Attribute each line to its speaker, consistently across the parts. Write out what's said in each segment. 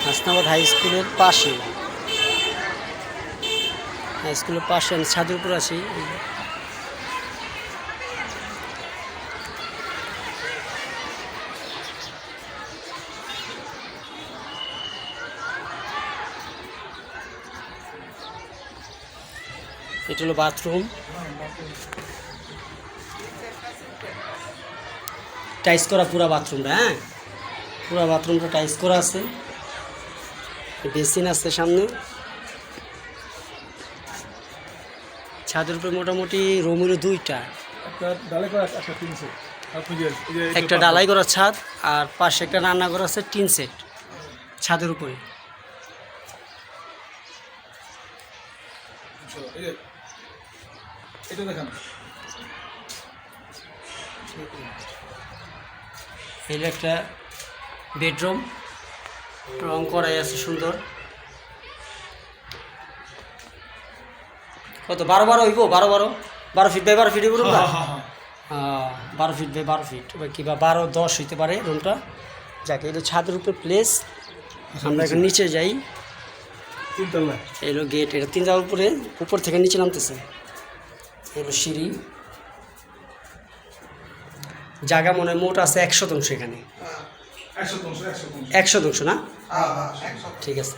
Speaker 1: Hasnabad high স্কুলের পাশে, high স্কুলের পাশে আমি ছাদের উপর আছি। এটা হলো বাথরুম, টাইস করা পুরা বাথরুমটা। হ্যাঁ, পুরা বাথরুমটা টাইস করা আছে, বেসিন আছে সামনে। ছাদের উপরে মোটামুটি রুম হলো দুইটা, একটা ডালাই করা ছাদ আর পাশে একটা রান্নাঘর আছে, টিন সেট ছাদের উপরে। এই একটা বেডরুম, রং করাই আছে সুন্দর। কত 12 হইব? 12 ফিট বাই 12 ফিট হইব রুমটা। 12 ফিট বাই 12 ফিট কিংবা 12-10 হইতে পারে রুমটা। যাকে এলো ছাদের উপরে প্লেস। আমরা এখন নিচে যাই, এলো গেট, এটা 3 তলার উপরে, উপর থেকে নিচে নামতেছে। এলো সিঁড়ি। জায়গা মনে মোট আছে 100 শতাংশ এখানে। 100 শতাংশ না? ঠিক আছে।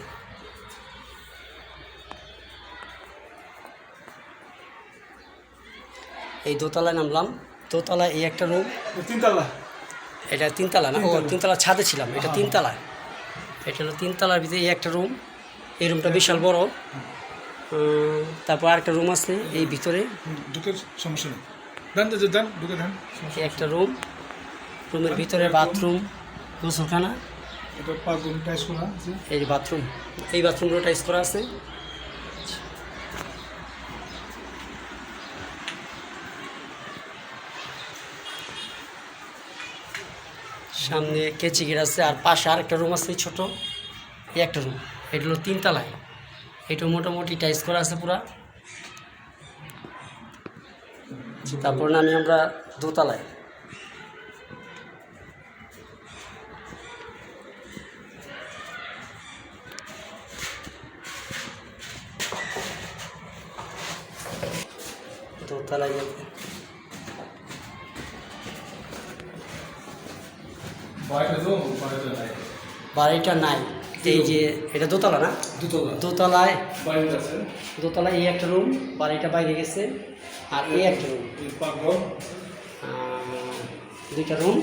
Speaker 1: এই দোতলায় নামলাম। দোতলায় এই একটা রুম,
Speaker 2: 3 তলা।
Speaker 1: এটা 3 তলা না? ও 3 তলার ছাদে ছিলাম, এটা 3 তলা। এটা হলো 3 তলার ভিতরে এই একটা রুম। এই রুমটা বিশাল বড়। তারপর আরেকটা রুম আছে এই ভিতরে,
Speaker 2: ঢুকে সমস্যা নেই, ঢুকে দেন।
Speaker 1: একটা রুম, রুমের ভিতরে বাথরুম, গোসলখানা।
Speaker 2: এটা বাথরুম টাইস করা আছে।
Speaker 1: এই বাথরুম, এই বাথরুমগুলো টাইস করা আছে। সামনে কেচি গেট আছে, আর পাশে আরেকটা রুম আছে ছোট, এই একটা রুম। এটা হলো 3 তলায়, এটা মোটামুটি টাইস করা আছে পুরা। তারপর নামি আমরা দোতলায়। দোতলায় যাবে, বাড়িটা নাই। এই যে এটা দোতলা না? দোতলায়, দোতলায় এই একটা রুম, বাড়িটা বাইরে গেছে। আর এই একটা রুম, দুইটা রুম।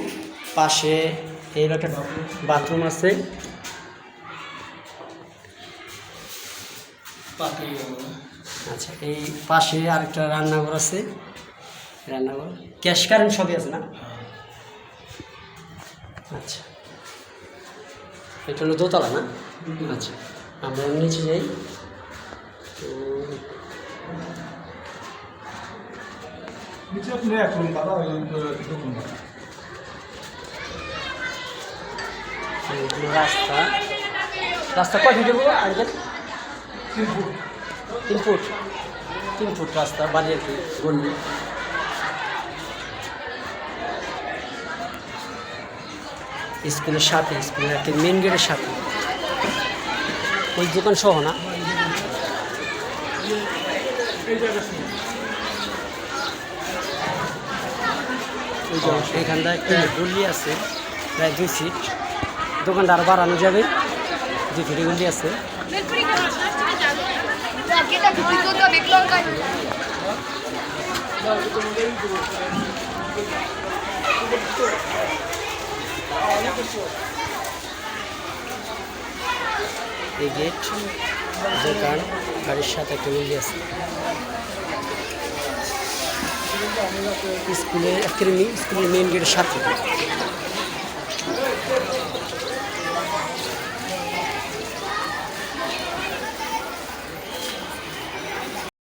Speaker 1: পাশে এই একটা বাথরুম আছে। আচ্ছা, এই পাশে আরেকটা রান্নাঘর আছে, রান্নাঘর, গ্যাস কারেন্ট সবই আছে না? আচ্ছা, এটা হলো দোতলা না? আচ্ছা, আমরা নিচে যাই।
Speaker 2: নিচে আপনি এক রুম দাদা,
Speaker 1: রাস্তা, রাস্তা কয় ফিট দেবো? আর 3 ফুট, 3 ফুট রাস্তা, বাড়ি আর কি গলি। স্কুলের সাথে, স্কুলের একটা মেন গেটের সাথে, ওই দোকান সহ না? এইখানটা একটা গলি আছে প্রায় 2 ফিট, দোকানটা আরও বাড়ানো যাবে। 2 ফিট গলি আছে। এই গেট, দোকান, বাড়ির সাথে একটা গলি আছে। স্কুলের মেন গেটের সাথে।